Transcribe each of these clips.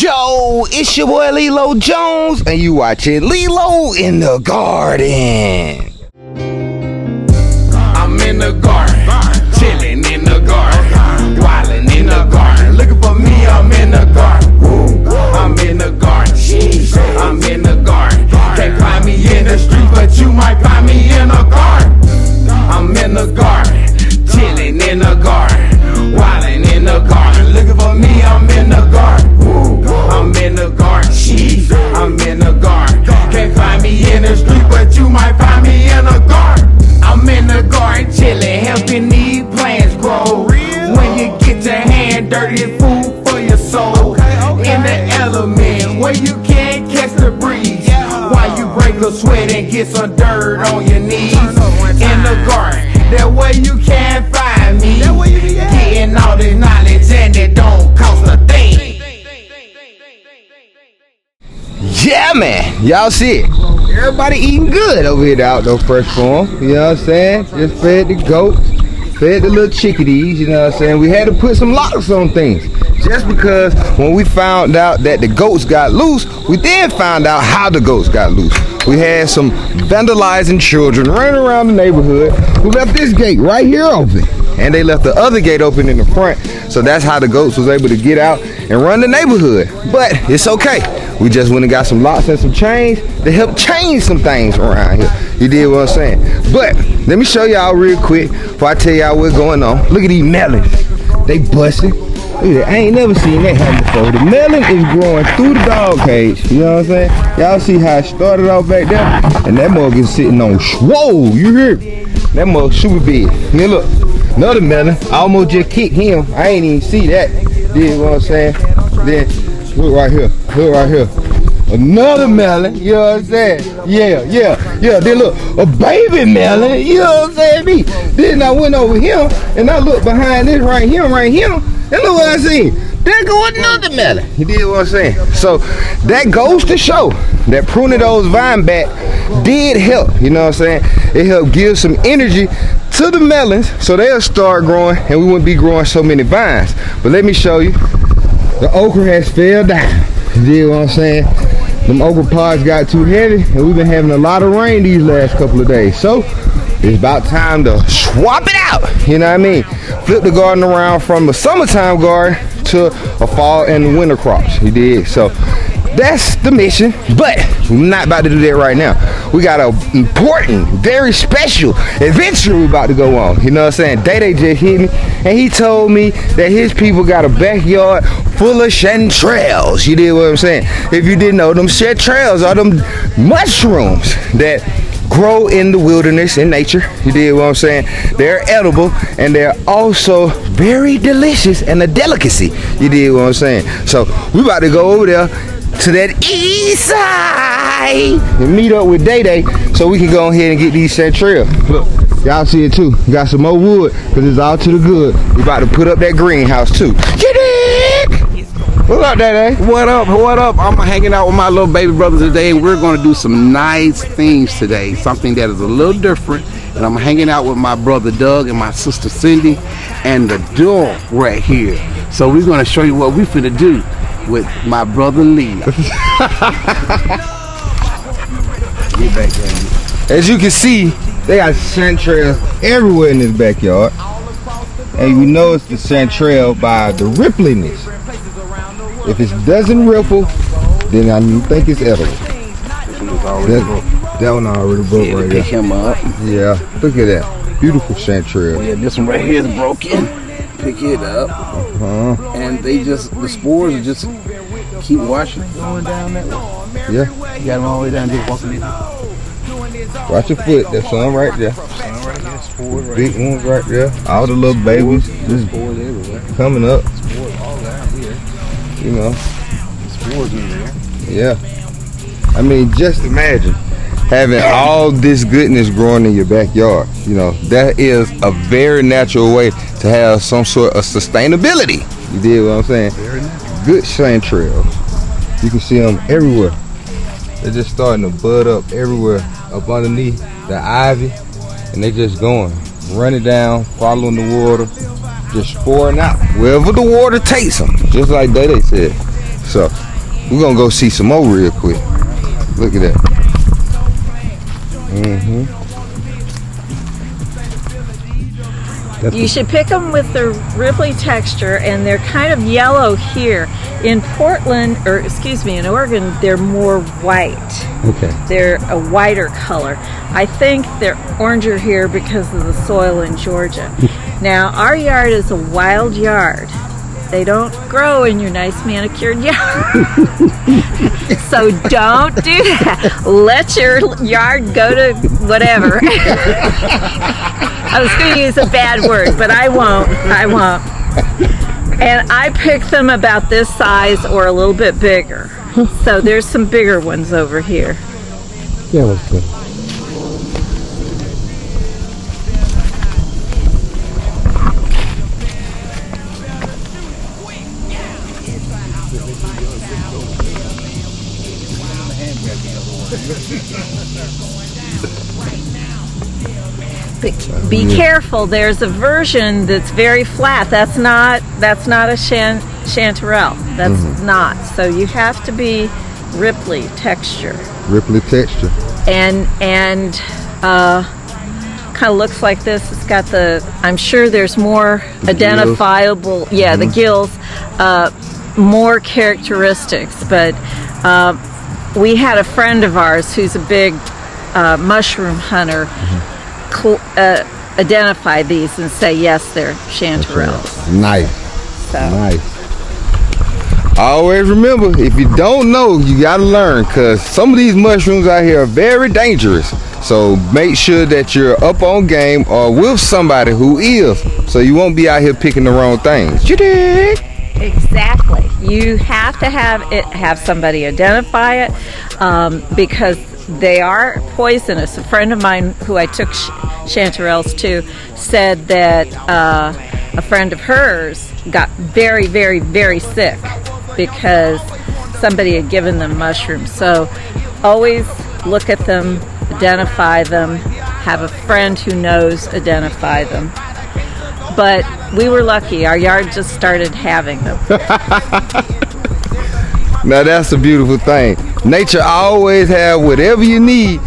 Yo, it's your boy Lelo Jones, and you watching Lelo in the Garden. I'm in the garden, chilling in the garden, wilding in the garden. Looking for me, I'm in the garden. I'm in the garden, I'm in the garden. Can't find me in the street, but you might find me in the garden. I'm in the garden, chilling in the garden, wilding in the garden. Looking for me, I'm in the garden. I'm in the garden, I'm in the garden. Can't find me in the street, but you might find me in the garden. I'm in the garden, chilling, helping these plants grow. When you get your hand dirty, it's food for your soul. In the element, where you can't catch the breeze, while you break a sweat and get some dirt on your knees. In the garden, that way you can't find me, getting all this knowledge and it don't cost a thing. Yeah, man, y'all see it. Everybody eating good over here at the Outdoor Fresh Farm. You know what I'm saying? Just fed the goats, fed the little chickadees. You know what I'm saying? We had to put some locks on things, just because when we found out that the goats got loose, we then found out how the goats got loose. We had some vandalizing children running around the neighborhood who left this gate right here open, and they left the other gate open in the front. So that's how the goats was able to get out and run the neighborhood. But it's okay. We just went and got some locks and some chains to help change some things around here. You did what I'm saying? But let me show y'all real quick before I tell y'all what's going on. Look at these melons. They busting. Look at that. I ain't never seen that happen before. The melon is growing through the dog cage. You know what I'm saying? Y'all see how it started off back there? And that mug is sitting on swole. You hear me? That mug super big. Here, look. Another melon. I almost just kicked him. I ain't even see that. Did what I'm saying? Then look right here. Look right here. Another melon. You know what I'm saying? Yeah. Then look, a baby melon. You know what I'm saying? Me. Then I went over here and I looked behind this right here. And look what I seen. There go another melon. You did what I'm saying? So that goes to show that pruning those vine back did help. You know what I'm saying? It helped give some energy to the melons so they'll start growing and we wouldn't be growing so many vines. But let me show you. The okra has fell down. You did what I'm saying? Them okra pods got too heavy and we've been having a lot of rain these last couple of days. So it's about time to swap it out. You know what I mean? Flip the garden around from a summertime garden to a fall and winter crops. You did. So that's the mission, but we're not about to do that right now. We got an important, very special adventure we're about to go on. You know what I'm saying? Day just hit me and he told me that his people got a backyard full of chanterelles. You did what I'm saying? If you didn't know, them chanterelles are them mushrooms that grow in the wilderness in nature. You did what I'm saying? They're edible and they're also very delicious and a delicacy. You did what I'm saying? So we about to go over there to that east side and meet up with Day so we can go ahead and get these chanterelles. Look, y'all see it too. We got some more wood because it's all to the good. We about to put up that greenhouse too. Get it! What's up, Day? What up? I'm hanging out with my little baby brother today. We're going to do some nice things today, something that is a little different. And I'm hanging out with my brother Doug and my sister Cindy and the dog right here. So we're going to show you what we're finna do with my brother Lee. As you can see, they got chanterelles everywhere in this backyard. And you know it's the chanterelle by the rippliness. If it doesn't ripple, then I think it's edible. That one already broke right there. Pick him up. Yeah, look at that. Beautiful chanterelle. Yeah, this one right here is broken. Pick it up. And the spores are just keep watching going down that way. Yeah. You got them all the way down there walking in. Watch your foot. There's some right there. Some right there. Spores right Big ones right there. All the little babies just coming up. Spores all down here. You know. Spores in there. Yeah. I mean, just imagine having all this goodness growing in your backyard. You know, that is a very natural way to have some sort of sustainability. You did what I'm saying? Very natural. Good chanterelles. You can see them everywhere. They're just starting to bud up everywhere, up underneath the ivy, and they just going, running down, following the water, just pouring out wherever the water takes them, just like Day said. So We're gonna go see some more real quick. Look at that. You should pick them with the ripply texture, and they're kind of yellow here. In Portland, or excuse me, in Oregon, they're more white. Okay. They're a whiter color. I think they're oranger here because of the soil in Georgia. Now, our yard is a wild yard. They don't grow in your nice manicured yard. So don't do that. Let your yard go to whatever. I was going to use a bad word, but I won't. And I picked them about this size or a little bit bigger. So there's some bigger ones over here. Yeah, what's good? Be careful. There's a version that's very flat. That's not a chanterelle. That's not. So you have to be ripply texture. Ripply texture. And kind of looks like this. It's got I'm sure there's more identifiable. Gills. Yeah, the gills. More characteristics, but we had a friend of ours who's a big mushroom hunter. Identify these and say yes, they're chanterelles. Nice. So. Nice. Always remember, if you don't know, you gotta learn, because some of these mushrooms out here are very dangerous. So make sure that you're up on game or with somebody who is, so you won't be out here picking the wrong things. You dig? Exactly. You have to have somebody identify it, because they are poisonous. A friend of mine who I took chanterelles to said that a friend of hers got very, very, very sick because somebody had given them mushrooms. So always look at them, identify them, have a friend who knows, identify them. But we were lucky. Our yard just started having them. Now that's a beautiful thing. Nature always have whatever you need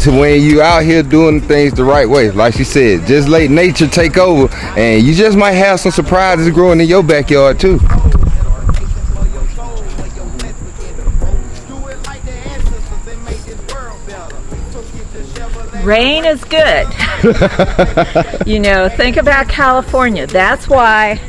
to when you out here doing things the right way. Like she said, just let nature take over, and you just might have some surprises growing in your backyard too. Rain is good. Think about California. That's why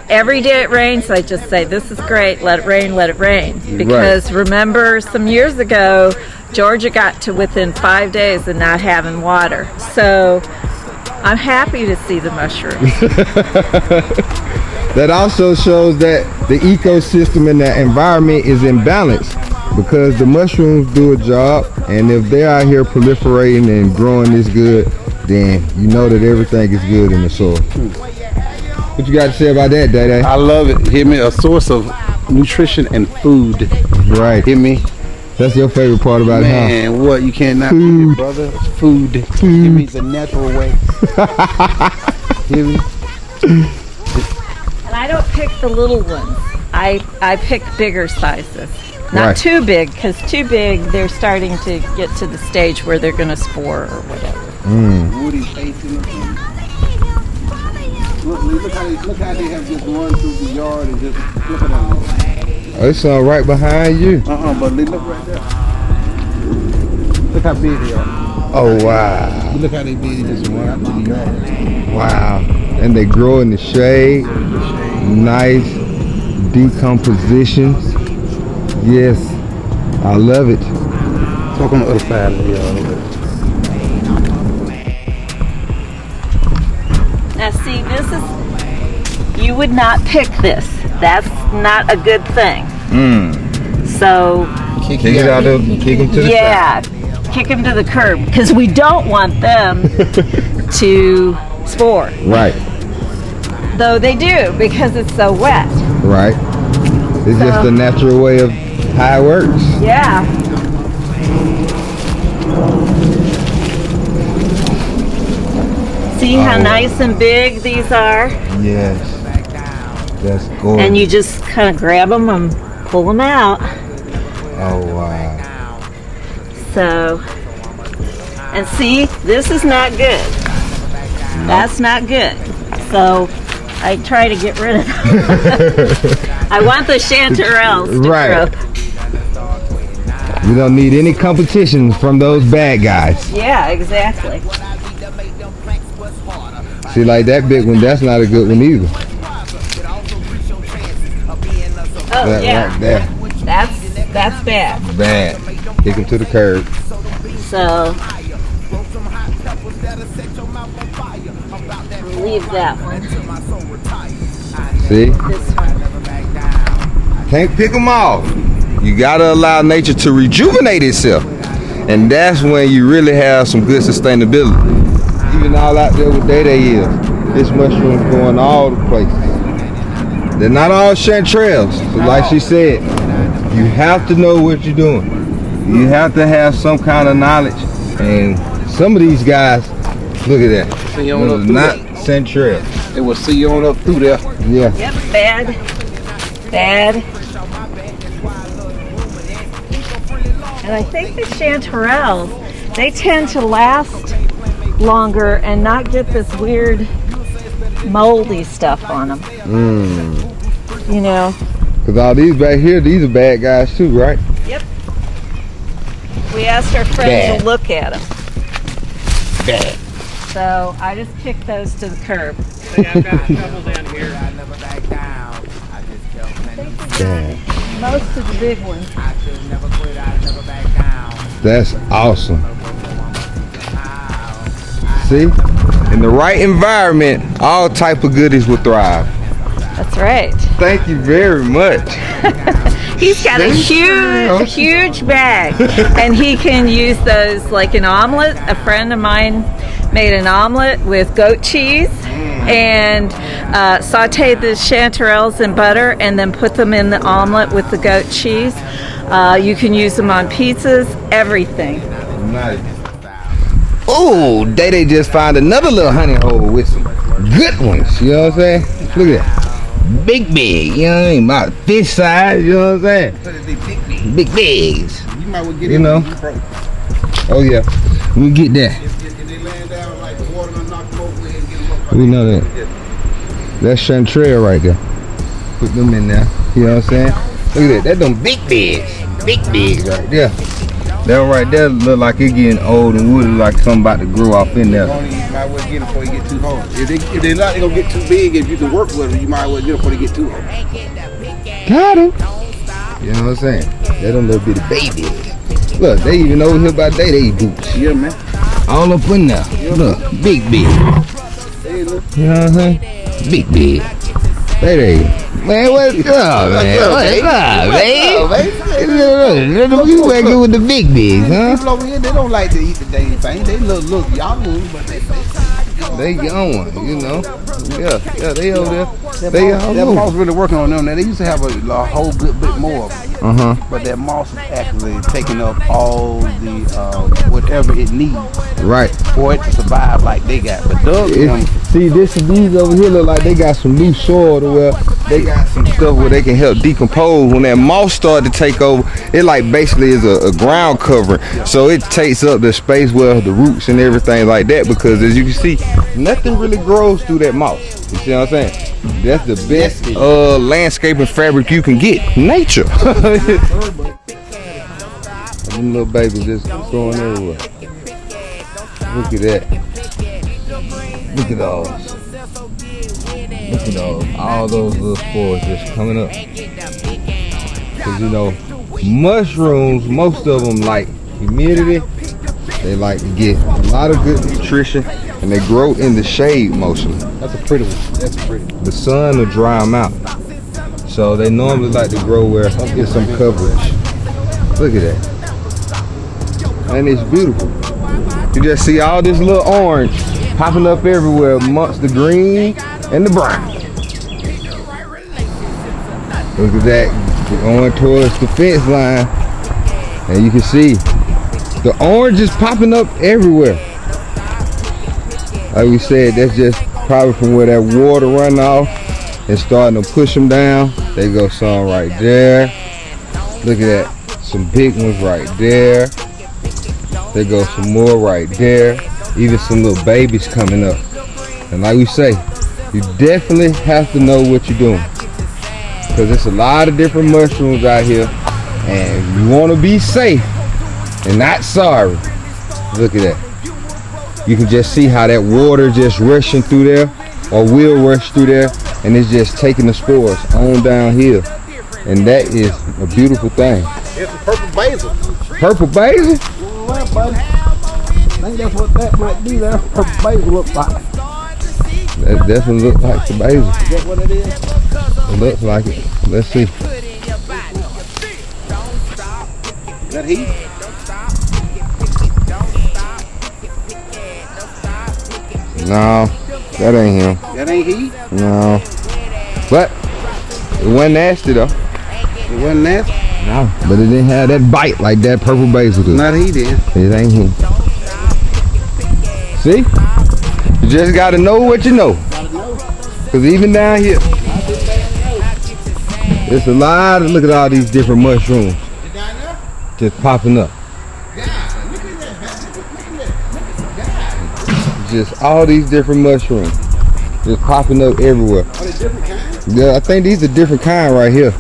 every day it rains, I just say, this is great, let it rain, let it rain. Because remember, some years ago, Georgia got to within 5 days of not having water. So I'm happy to see the mushrooms. That also shows that the ecosystem and the environment is in balance, because the mushrooms do a job, and if they're out here proliferating and growing this good, then you know that everything is good in the soil. What you got to say about that, Day-Day? I love it. Hear me? A source of nutrition and food. Right. Hear me? That's your favorite part about it, huh? Man, what? You cannot eat it, brother. It's food. Hear me? It's a natural way. Hear me? And I don't pick the little ones. I pick bigger sizes. Not too big, because too big, they're starting to get to the stage where they're going to spore or whatever. Woody facing it. Look how they have just run through the yard and just look at them. Oh, it's right behind you. But look right there. Look how big they are. Oh, wow. Look how they big, just run out to the yard. Wow. And they grow in the shade. Nice decompositions. Yes, I love it. Talk on the other side of the yard. Now see, you would not pick this. That's not a good thing. So kick it out of, kick them to the side. Kick them to the curb, because we don't want them to spore. Right. Though they do, because it's so wet. Right. It's just the natural way of how it works. Yeah. See how nice and big these are? Yes. That's gorgeous. And you just kind of grab them and pull them out. Oh wow. So, and see, this is not good. That's not good. So, I try to get rid of them. I want the chanterelles to Right. grow. We don't need any competition from those bad guys. Yeah, exactly. See, like that big one, that's not a good one either. Oh, That yeah. right there. That's bad. Bad. Kick him to the curb. So, leave that one. See? This one. Can't pick them off. You gotta allow nature to rejuvenate itself. And that's when you really have some good sustainability. Even all out there with Day is, this mushroom's going all the places. They're not all chanterelles. So like she said, you have to know what you're doing. You have to have some kind of knowledge. And some of these guys, look at that. See on up Those are through not there. chanterelle. It will see you on up through there. Yeah. Yep, bad. Bad. And I think the chanterelles, they tend to last longer and not get this weird moldy stuff on them. You know? Because all these back here, these are bad guys too, right? Yep. We asked our friend Bad. to look at them. Bad. So I just kicked those to the curb. I've got a couple down here. Bad. Most of the big ones. That's awesome. See? In the right environment, all type of goodies will thrive. That's right. Thank you very much. He's got a huge bag, and he can use those like an omelet. A friend of mine made an omelet with goat cheese and sauteed the chanterelles in butter and then put them in the omelet with the goat cheese. You can use them on pizzas, everything. Nice. Oh, Day just found another little honey hole with some good ones. You know what I'm saying? Look at that. Big, you know what I mean? About fish size, you know what I'm saying? Big bigs. You might well get You know. Oh yeah, we get that. If they land down like the water and knock them over and get them up. We know that. That's chanterelle right there. Put them in there. You know what I'm saying? Look at that. That's them big bigs. Big bigs right there. That one right there look like it getting old and woody, like something about to grow off in there. You might well get them before you get too hard. If they're not, they're gonna get too big. If you can work with them, you might well get them before they get too hard. Got him. You know what I'm saying? They them little bitty babies. Look, they even over here by Day boots. Yeah, man. All up in there. Look, big. Hey, look. You know what I'm saying? Big. Day. Man, what's up, man? What's up, man? You working with the big bigs, huh? People over here, they don't like to eat the dang thing. They look young, but They young one, you know. Yeah, they over there. They that young moss really working on them. Now they used to have a whole good bit more of them. But that moss is actually taking up all the whatever it needs Right. for it to survive like they got. But Doug, See, these over here look like they got some loose soil to where they got some stuff where they can help decompose. When that moss started to take over, it like basically is a ground covering. So it takes up the space where the roots and everything like that, because as you can see, nothing really grows through that moss. You see what I'm saying? That's the best landscaping fabric you can get. Nature. Them little babies just going everywhere. Look at that. Look at those. Look at those. All those little spores just coming up. Because you know, mushrooms, most of them like humidity. They like to get a lot of good nutrition, and they grow in the shade mostly. that's a pretty one. That's a pretty one. The sun will dry them out. So they normally like to grow where there's some coverage. Look at that. And it's beautiful. You just see all this little orange popping up everywhere amongst the green and the brown. Look at that, going towards the fence line. And you can see the orange is popping up everywhere. Like we said, that's just probably from where that water run off and starting to push them down. There go some right there. Look at that. Some big ones right there. There goes some more right there. Even some little babies coming up. And like we say, you definitely have to know what you're doing. Because there's a lot of different mushrooms out here. And you want to be safe and not sorry. Look at that. You can just see how that water just rushing through there, or will rush through there, and it's just taking the spores on down here. And that is a beautiful thing. It's a purple basil. Purple basil? Well, buddy, I think that's what that might be there. Purple basil looks like. That definitely looks like the basil. Is that what it is? It looks like it. Let's see. Is that he? No, that ain't him. That ain't he? No. But it wasn't nasty though. It wasn't nasty? No. But it didn't have that bite like that purple basil do. Not he then. It ain't him. See? You just gotta know what you know. Cause even down here, it's a lot of, look at all these different mushrooms just popping up. Just all these different mushrooms just popping up everywhere. Are they different kinds? Yeah, I think these are different kind right here.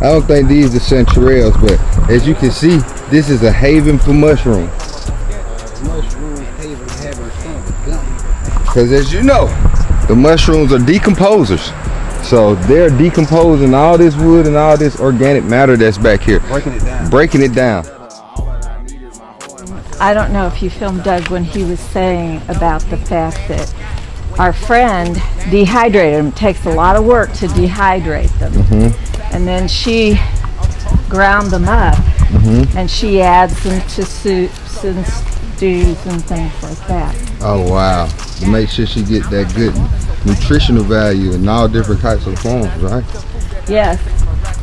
I don't think these are chanterelles, but as you can see, this is a haven for mushrooms. Mushroom haven having some Because as you know, the mushrooms are decomposers. So they're decomposing all this wood and all this organic matter that's back here. breaking it down. Breaking it down. I don't know if you filmed Doug when he was saying about the fact that our friend dehydrated them. It takes a lot of work to dehydrate them. And then she ground them up and she adds them to soups and stews and things like that. Oh wow. To make sure she get that good nutritional value in all different types of forms, right? Yes.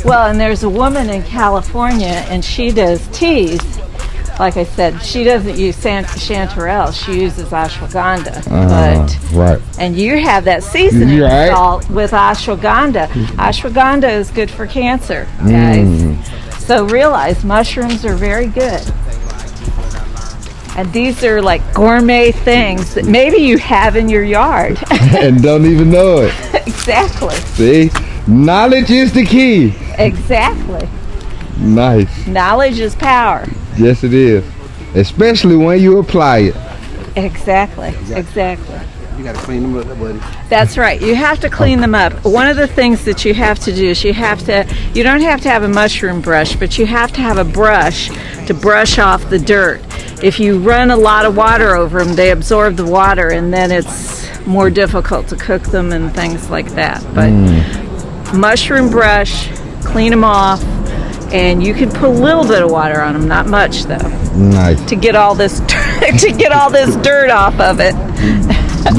Well, and there's a woman in California and she does teas. Like I said, she doesn't use chanterelle, she uses ashwagandha. Right. And you have that seasoning Right. salt with ashwagandha. Ashwagandha is good for cancer, guys. So realize mushrooms are very good. And these are like gourmet things that maybe you have in your yard. And don't even know it. Exactly. See? Knowledge is the key. Exactly. Nice. Knowledge is power. Yes, it is. Especially when you apply it. Exactly. Exactly. You gotta clean them up, buddy. That's right. You have to clean them up. One of the things that you have to do is you don't have to have a mushroom brush, but you have to have a brush to brush off the dirt. If you run a lot of water over them, they absorb the water and then it's more difficult to cook them and things like that. But mushroom brush, clean them off, and you can put a little bit of water on them, not much though. Nice. To get all this dirt off of it.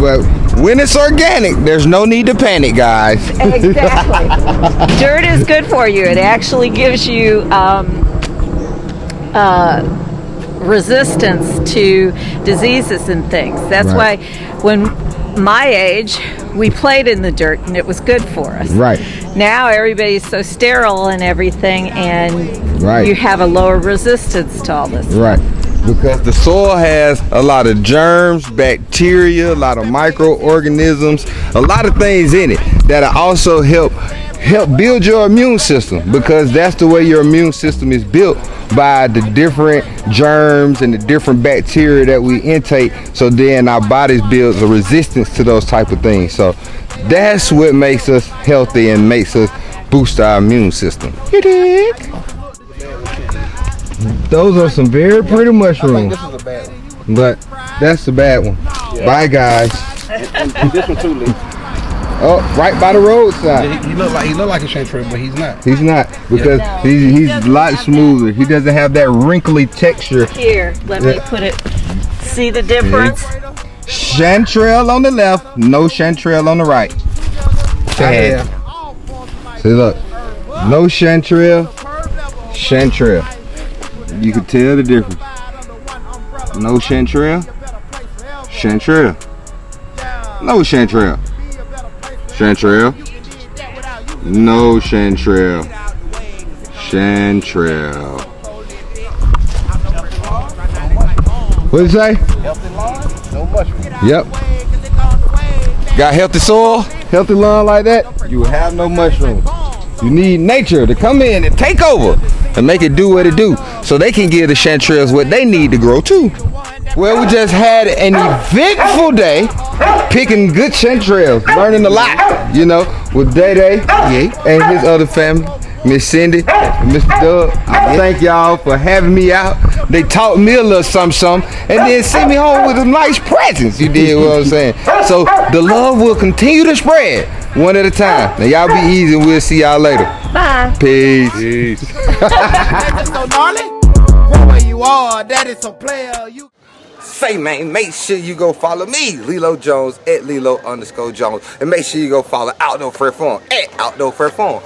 But when it's organic, there's no need to panic, guys. Exactly. Dirt is good for you. It actually gives you resistance to diseases and things. That's Right. why when my age, we played in the dirt and it was good for us. Right. Now everybody's so sterile and everything, and Right. you have a lower resistance to all this. Right. Because the soil has a lot of germs, bacteria, a lot of microorganisms, a lot of things in it that also help build your immune system, because that's the way your immune system is built, by the different germs and the different bacteria that we intake. So then our bodies builds a resistance to those type of things. So that's what makes us healthy and makes us boost our immune system. You dig? Those are some very pretty mushrooms, This is a bad one. but that's the bad one. Bye, guys. And this one too, Lee. Oh, right by the roadside. He look like a chanterelle, but he's not. He's not, because No. he's a lot smoother. He doesn't have that wrinkly texture. Here, let me put it. See the difference? Chanterelle on the left, no chanterelle on the right. Yeah. See, look, no chanterelle, chanterelle. You can tell the difference. No chanterelle, chanterelle. No chanterelle. Chanterelle. No chanterelle. Chanterelle. What did you say? Healthy lawn, no mushrooms. Yep. Got healthy soil, healthy lawn like that, you will have no mushrooms. You need nature to come in and take over and make it do what it do so they can give the chanterelles what they need to grow too. Well, we just had an eventful day picking good chanterelles, learning a lot, you know, with Day Day and his other family, Miss Cindy and Mr. Doug. I thank y'all for having me out. They taught me a little something, and then sent me home with a nice presents. You did what I'm saying. So the love will continue to spread one at a time. Now y'all be easy and we'll see y'all later. Bye. Peace. That's so gnarly. Grow where you are, that is so player. You. Say, man, make sure you go follow me, Lelo Jones, at Lelo_Jones. And make sure you go follow Outdoor Fair Farm, at Outdoor Fair Farm.